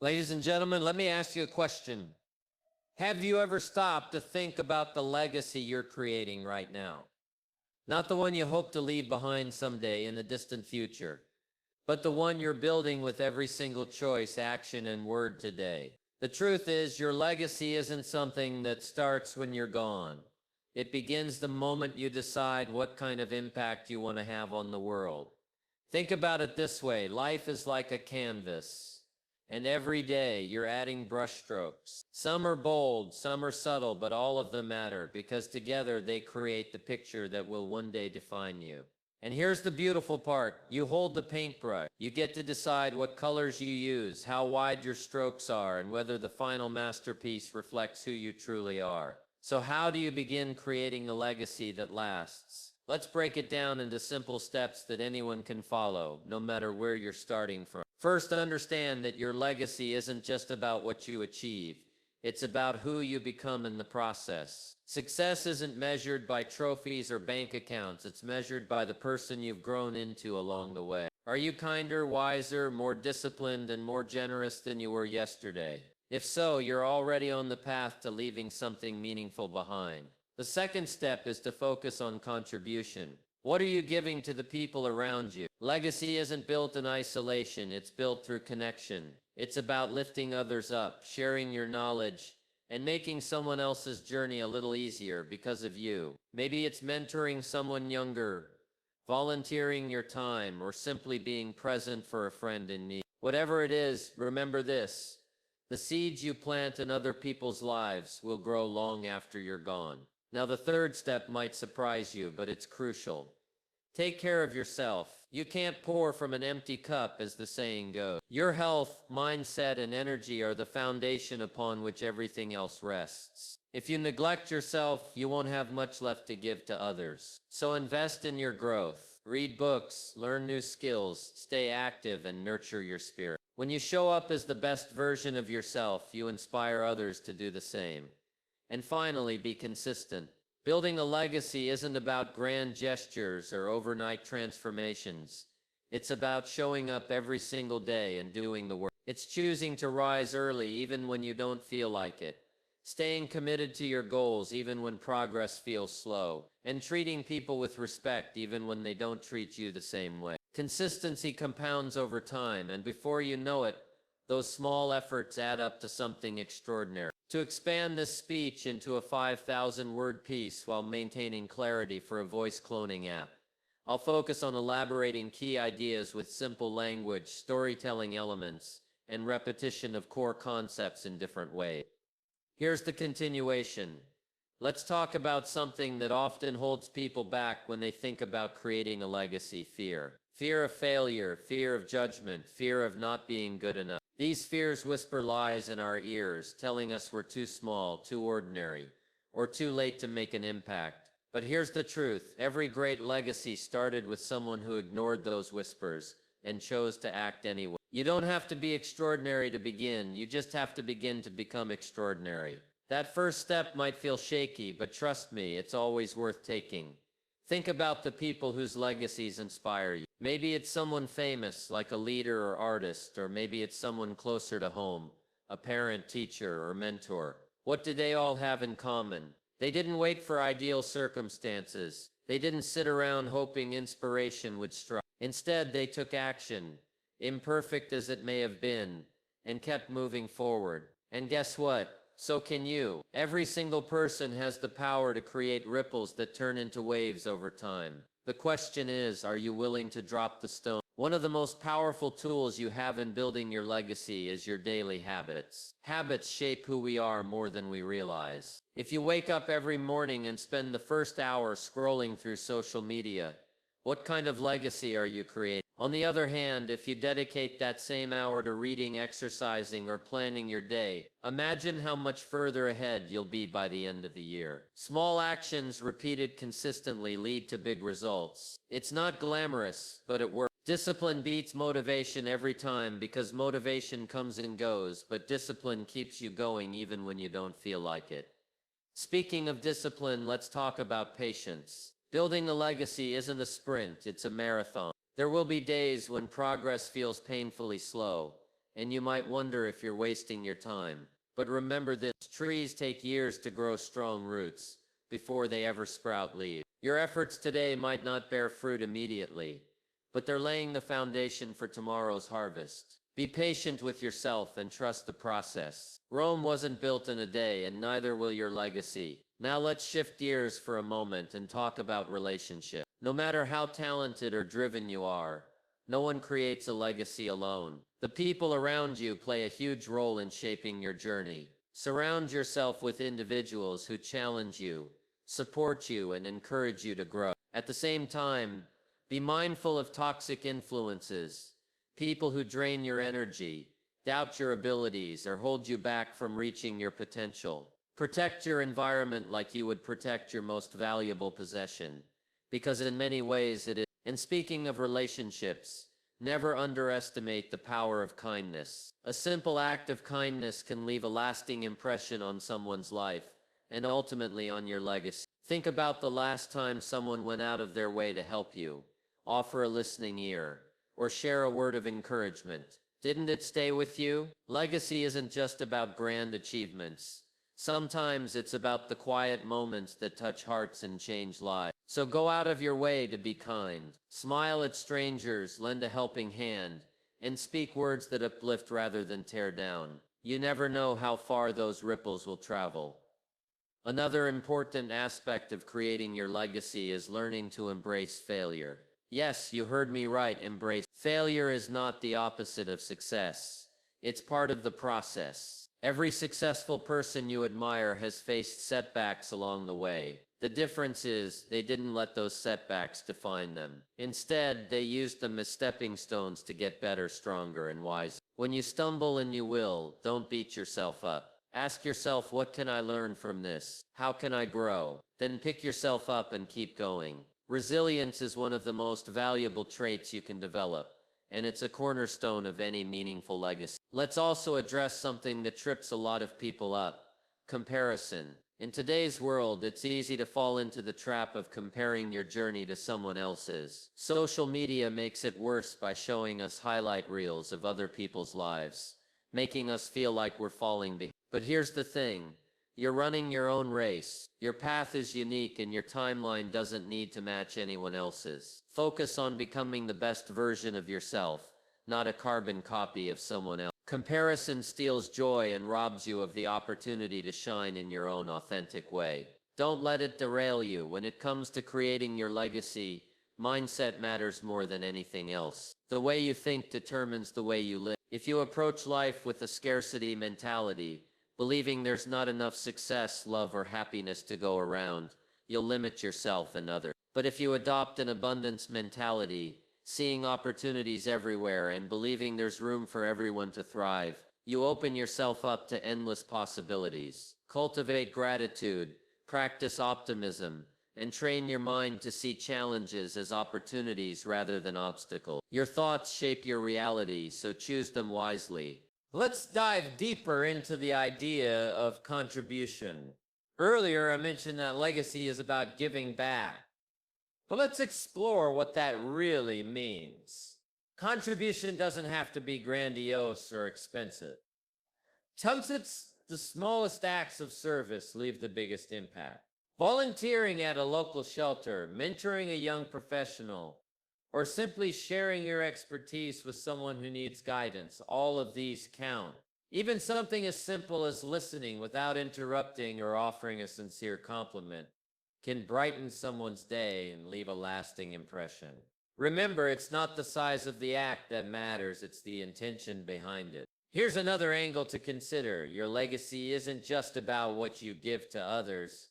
Ladies and gentlemen, let me ask you a question. Have you ever stopped to think about the legacy you're creating right now? Not the one you hope to leave behind someday in the distant future, but the one you're building with every single choice, action, and word today. The truth is, your legacy isn't something that starts when you're gone. It begins the moment you decide what kind of impact you want to have on the world. Think about it this way: life is like a canvas, and every day you're adding brushstrokes. Some are bold, some are subtle, but all of them matter because together they create the picture that will one day define you. And here's the beautiful part: you hold the paintbrush. You get to decide what colors you use, how wide your strokes are, and whether the final masterpiece reflects who you truly are. So how do you begin creating a legacy that lasts? Let's break it down into simple steps that anyone can follow, no matter where you're starting from. First, understand that your legacy isn't just about what you achieve. It's about who you become in the process. Success isn't measured by trophies or bank accounts. It's measured by the person you've grown into along the way. Are you kinder, wiser, more disciplined, and more generous than you were yesterday? If so, you're already on the path to leaving something meaningful behind. The second step is to focus on contribution. What are you giving to the people around you? Legacy isn't built in isolation, it's built through connection. It's about lifting others up, sharing your knowledge, and making someone else's journey a little easier because of you. Maybe it's mentoring someone younger, volunteering your time, or simply being present for a friend in need. Whatever it is, remember this: the seeds you plant in other people's lives will grow long after you're gone. Now, the third step might surprise you, but it's crucial. Take care of yourself. You can't pour from an empty cup, as the saying goes. Your health, mindset, and energy are the foundation upon which everything else rests. If you neglect yourself, you won't have much left to give to others. So invest in your growth. Read books, learn new skills, stay active, and nurture your spirit. When you show up as the best version of yourself, you inspire others to do the same. And finally, be consistent. Building a legacy isn't about grand gestures or overnight transformations. It's about showing up every single day and doing the work. It's choosing to rise early even when you don't feel like it, staying committed to your goals even when progress feels slow, and treating people with respect even when they don't treat you the same way. Consistency compounds over time, and before you know it, those small efforts add up to something extraordinary. To expand this speech into a 5,000-word piece while maintaining clarity for a voice cloning app, I'll focus on elaborating key ideas with simple language, storytelling elements, and repetition of core concepts in different ways. Here's the continuation. Let's talk about something that often holds people back when they think about creating a legacy: fear. Fear of failure, fear of judgment, fear of not being good enough. These fears whisper lies in our ears, telling us we're too small, too ordinary, or too late to make an impact. But here's the truth: every great legacy started with someone who ignored those whispers and chose to act anyway. You don't have to be extraordinary to begin, you just have to begin to become extraordinary. That first step might feel shaky, but trust me, it's always worth taking. Think about the people whose legacies inspire you. Maybe it's someone famous, like a leader or artist, or maybe it's someone closer to home, a parent, teacher, or mentor. What do they all have in common? They didn't wait for ideal circumstances. They didn't sit around hoping inspiration would strike. Instead, they took action, imperfect as it may have been, and kept moving forward. And guess what? So can you. Every single person has the power to create ripples that turn into waves over time. The question is, are you willing to drop the stone? One of the most powerful tools you have in building your legacy is your daily habits. Habits shape who we are more than we realize. If you wake up every morning and spend the first hour scrolling through social media, what kind of legacy are you creating? On the other hand, if you dedicate that same hour to reading, exercising, or planning your day, imagine how much further ahead you'll be by the end of the year. Small actions repeated consistently lead to big results. It's not glamorous, but it works. Discipline beats motivation every time because motivation comes and goes, but discipline keeps you going even when you don't feel like it. Speaking of discipline, let's talk about patience. Building a legacy isn't a sprint, it's a marathon. There will be days when progress feels painfully slow, and you might wonder if you're wasting your time. But remember this, trees take years to grow strong roots before they ever sprout leaves. Your efforts today might not bear fruit immediately, but they're laying the foundation for tomorrow's harvest. Be patient with yourself and trust the process. Rome wasn't built in a day, and neither will your legacy. Now let's shift gears for a moment and talk about relationships. No matter how talented or driven you are, no one creates a legacy alone. The people around you play a huge role in shaping your journey. Surround yourself with individuals who challenge you, support you, and encourage you to grow. At the same time, be mindful of toxic influences, people who drain your energy, doubt your abilities, or hold you back from reaching your potential. Protect your environment like you would protect your most valuable possession, because in many ways it is. And speaking of relationships, never underestimate the power of kindness. A simple act of kindness can leave a lasting impression on someone's life, and ultimately on your legacy. Think about the last time someone went out of their way to help you, offer a listening ear, or share a word of encouragement. Didn't it stay with you? Legacy isn't just about grand achievements. Sometimes it's about the quiet moments that touch hearts and change lives. So go out of your way to be kind. Smile at strangers, lend a helping hand, and speak words that uplift rather than tear down. You never know how far those ripples will travel. Another important aspect of creating your legacy is learning to embrace failure. Yes, you heard me right, embrace. Failure is not the opposite of success. It's part of the process. Every successful person you admire has faced setbacks along the way. The difference is, they didn't let those setbacks define them. Instead, they used them as stepping stones to get better, stronger, and wiser. When you stumble, and you will, don't beat yourself up. Ask yourself, what can I learn from this? How can I grow? Then pick yourself up and keep going. Resilience is one of the most valuable traits you can develop, and it's a cornerstone of any meaningful legacy. Let's also address something that trips a lot of people up: comparison. In today's world, it's easy to fall into the trap of comparing your journey to someone else's. Social media makes it worse by showing us highlight reels of other people's lives, making us feel like we're falling behind. But here's the thing. You're running your own race. Your path is unique, and your timeline doesn't need to match anyone else's. Focus on becoming the best version of yourself, not a carbon copy of someone else. Comparison steals joy and robs you of the opportunity to shine in your own authentic way. Don't let it derail you. When it comes to creating your legacy, mindset matters more than anything else. The way you think determines the way you live. If you approach life with a scarcity mentality, believing there's not enough success, love, or happiness to go around, you'll limit yourself and others. But if you adopt an abundance mentality, seeing opportunities everywhere and believing there's room for everyone to thrive, you open yourself up to endless possibilities. Cultivate gratitude, practice optimism, and train your mind to see challenges as opportunities rather than obstacles. Your thoughts shape your reality, so choose them wisely. Let's dive deeper into the idea of contribution. Earlier, I mentioned that legacy is about giving back. But let's explore what that really means. Contribution doesn't have to be grandiose or expensive. Sometimes the smallest acts of service leave the biggest impact. Volunteering at a local shelter, mentoring a young professional, or simply sharing your expertise with someone who needs guidance, all of these count. Even something as simple as listening without interrupting or offering a sincere compliment can brighten someone's day and leave a lasting impression. Remember, it's not the size of the act that matters, it's the intention behind it. Here's another angle to consider. Your legacy isn't just about what you give to others.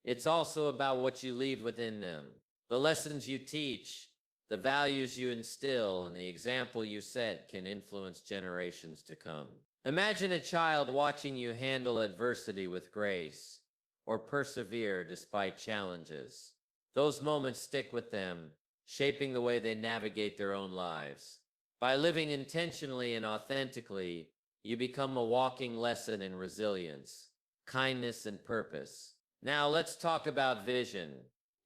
It's also about what you leave within them. The lessons you teach, the values you instill, and the example you set can influence generations to come. Imagine a child watching you handle adversity with grace, or persevere despite challenges. Those moments stick with them, shaping the way they navigate their own lives. By living intentionally and authentically, you become a walking lesson in resilience, kindness, and purpose. Now let's talk about vision.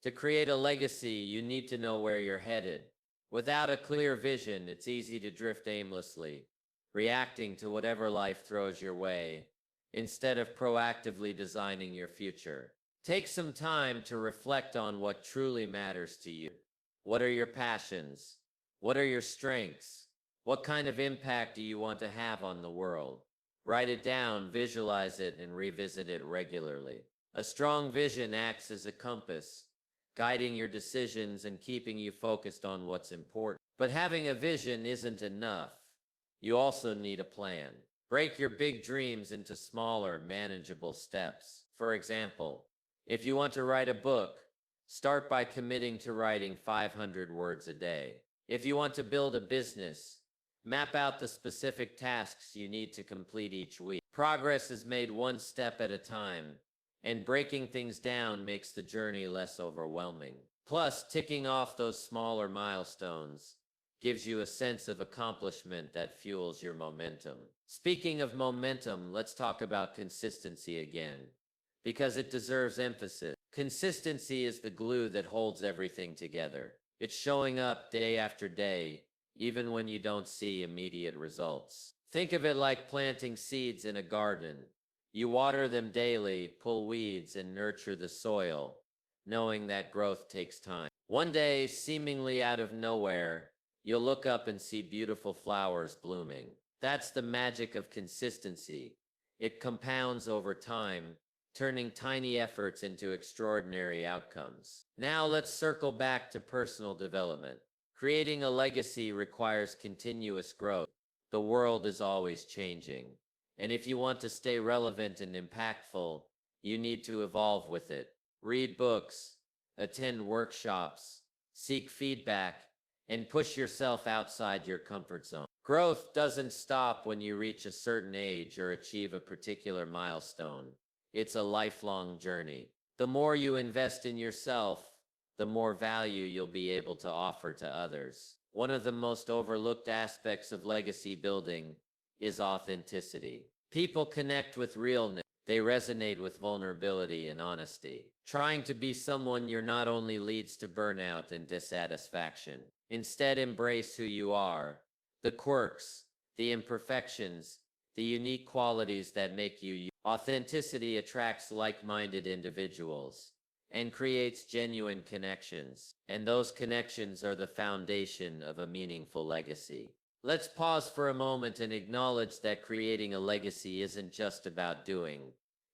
To create a legacy, you need to know where you're headed. Without a clear vision, it's easy to drift aimlessly. reacting to whatever life throws your way, instead of proactively designing your future. Take some time to reflect on what truly matters to you. What are your passions? What are your strengths? What kind of impact do you want to have on the world? Write it down, visualize it, and revisit it regularly. A strong vision acts as a compass, guiding your decisions and keeping you focused on what's important. But having a vision isn't enough. You also need a plan. Break your big dreams into smaller, manageable steps. For example, if you want to write a book, start by committing to writing 500 words a day. If you want to build a business, map out the specific tasks you need to complete each week. Progress is made one step at a time, and breaking things down makes the journey less overwhelming. Plus, ticking off those smaller milestones gives you a sense of accomplishment that fuels your momentum. Speaking of momentum, let's talk about consistency again, because it deserves emphasis. Consistency is the glue that holds everything together. It's showing up day after day, even when you don't see immediate results. Think of it like planting seeds in a garden. You water them daily, pull weeds, and nurture the soil, knowing that growth takes time. One day, seemingly out of nowhere, you'll look up and see beautiful flowers blooming. That's the magic of consistency. It compounds over time, turning tiny efforts into extraordinary outcomes. Now let's circle back to personal development. Creating a legacy requires continuous growth. The world is always changing. And if you want to stay relevant and impactful, you need to evolve with it. Read books, attend workshops, seek feedback, and push yourself outside your comfort zone. Growth doesn't stop when you reach a certain age or achieve a particular milestone. It's a lifelong journey. The more you invest in yourself, the more value you'll be able to offer to others. One of the most overlooked aspects of legacy building is authenticity. People connect with realness. They resonate with vulnerability and honesty. Trying to be someone you're not only leads to burnout and dissatisfaction. Instead, embrace who you are. The quirks, the imperfections, the unique qualities that make you you. Authenticity attracts like-minded individuals and creates genuine connections. And those connections are the foundation of a meaningful legacy. Let's pause for a moment and acknowledge that creating a legacy isn't just about doing.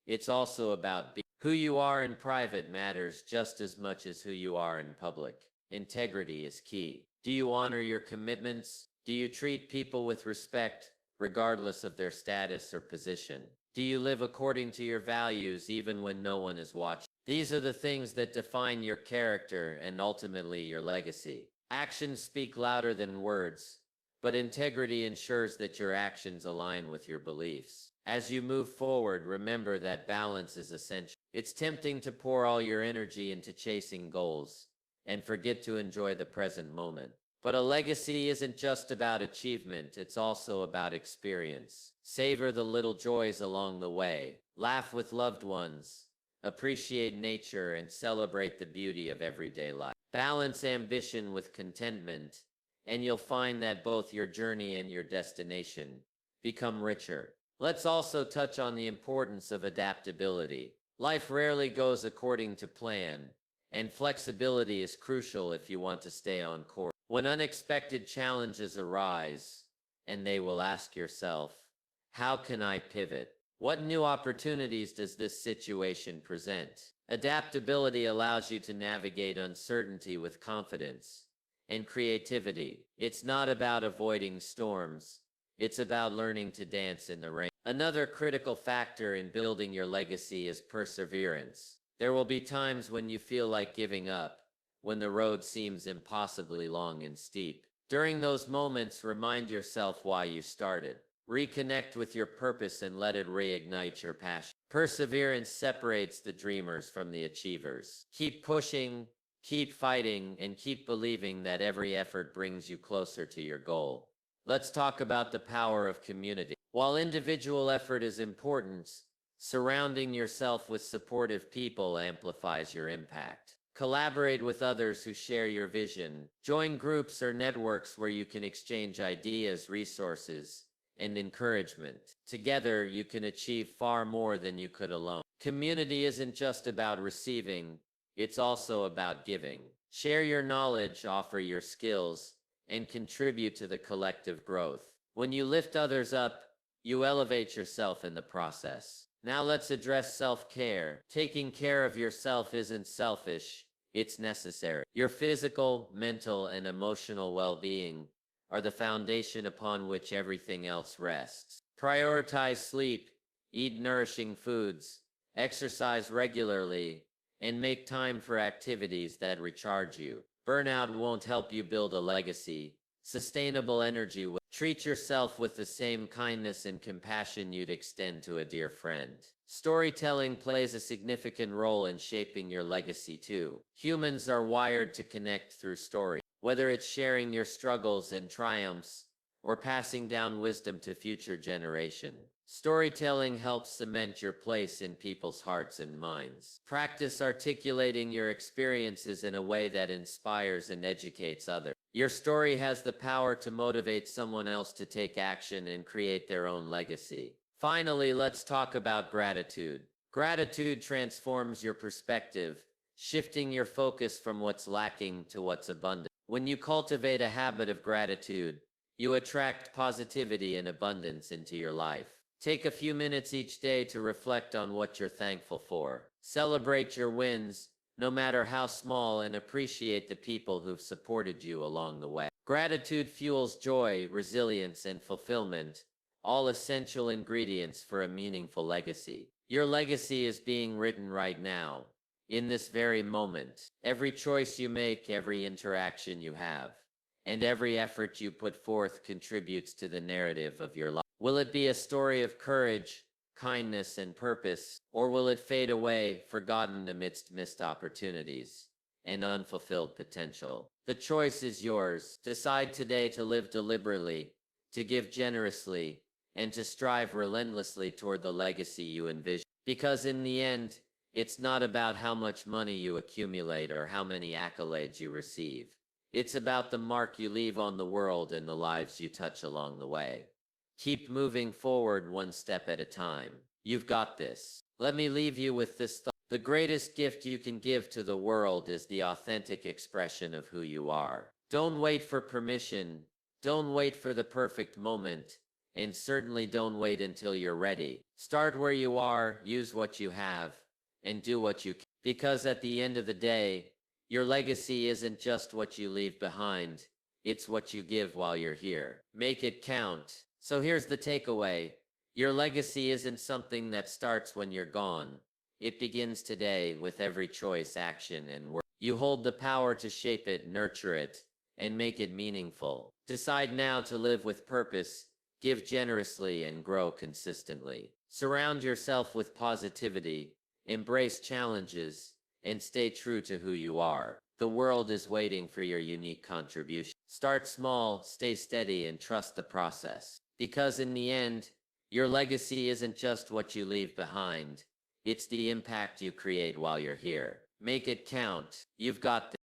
It's also about being. Who you are in private matters just as much as who you are in public. Integrity is key. Do you honor your commitments? Do you treat people with respect, regardless of their status or position? Do you live according to your values even when no one is watching? These are the things that define your character and ultimately your legacy. Actions speak louder than words, but integrity ensures that your actions align with your beliefs. As you move forward, remember that balance is essential. It's tempting to pour all your energy into chasing goals and forget to enjoy the present moment. But a legacy isn't just about achievement, it's also about experience. Savor the little joys along the way. Laugh with loved ones. Appreciate nature and celebrate the beauty of everyday life. Balance ambition with contentment, and you'll find that both your journey and your destination become richer. Let's also touch on the importance of adaptability. Life rarely goes according to plan, and flexibility is crucial if you want to stay on course. When unexpected challenges arise, and they will ask yourself, how can I pivot? What new opportunities does this situation present? Adaptability allows you to navigate uncertainty with confidence and creativity. It's not about avoiding storms. It's about learning to dance in the rain. Another critical factor in building your legacy is perseverance. There will be times when you feel like giving up, when the road seems impossibly long and steep. During those moments, remind yourself why you started. Reconnect with your purpose and let it reignite your passion. Perseverance separates the dreamers from the achievers. Keep pushing, keep fighting, and keep believing that every effort brings you closer to your goal. Let's talk about the power of community. While individual effort is important, surrounding yourself with supportive people amplifies your impact. Collaborate with others who share your vision. Join groups or networks where you can exchange ideas, resources, and encouragement. Together, you can achieve far more than you could alone. Community isn't just about receiving, it's also about giving. Share your knowledge, offer your skills, and contribute to the collective growth. When you lift others up, you elevate yourself in the process. Now let's address self-care. Taking care of yourself isn't selfish, it's necessary. Your physical, mental, and emotional well-being are the foundation upon which everything else rests. Prioritize sleep, eat nourishing foods, exercise regularly, and make time for activities that recharge you. Burnout won't help you build a legacy. Sustainable energy will. Treat yourself with the same kindness and compassion you'd extend to a dear friend. Storytelling plays a significant role in shaping your legacy too. Humans are wired to connect through story. Whether it's sharing your struggles and triumphs, or passing down wisdom to future generations, storytelling helps cement your place in people's hearts and minds. Practice articulating your experiences in a way that inspires and educates others. Your story has the power to motivate someone else to take action and create their own legacy. Finally, let's talk about gratitude. Gratitude transforms your perspective, shifting your focus from what's lacking to what's abundant. When you cultivate a habit of gratitude, you attract positivity and abundance into your life. Take a few minutes each day to reflect on what you're thankful for. Celebrate your wins, no matter how small, and appreciate the people who've supported you along the way. Gratitude fuels joy, resilience, and fulfillment, all essential ingredients for a meaningful legacy. Your legacy is being written right now, in this very moment. Every choice you make, every interaction you have, and every effort you put forth contributes to the narrative of your life. Will it be a story of courage, kindness, and purpose, or will it fade away, forgotten amidst missed opportunities and unfulfilled potential? The choice is yours. Decide today to live deliberately, to give generously, and to strive relentlessly toward the legacy you envision. Because in the end, it's not about how much money you accumulate or how many accolades you receive. It's about the mark you leave on the world and the lives you touch along the way. Keep moving forward one step at a time. You've got this. Let me leave you with this thought. The greatest gift you can give to the world is the authentic expression of who you are. Don't wait for permission. Don't wait for the perfect moment. And certainly don't wait until you're ready. Start where you are, use what you have, and do what you can. Because at the end of the day, your legacy isn't just what you leave behind, it's what you give while you're here. Make it count. So here's the takeaway. Your legacy isn't something that starts when you're gone. It begins today with every choice, action, and word. You hold the power to shape it, nurture it, and make it meaningful. Decide now to live with purpose, give generously, and grow consistently. Surround yourself with positivity, embrace challenges, and stay true to who you are. The world is waiting for your unique contribution. Start small, stay steady, and trust the process. Because in the end, your legacy isn't just what you leave behind, it's the impact you create while you're here. Make it count. You've got this.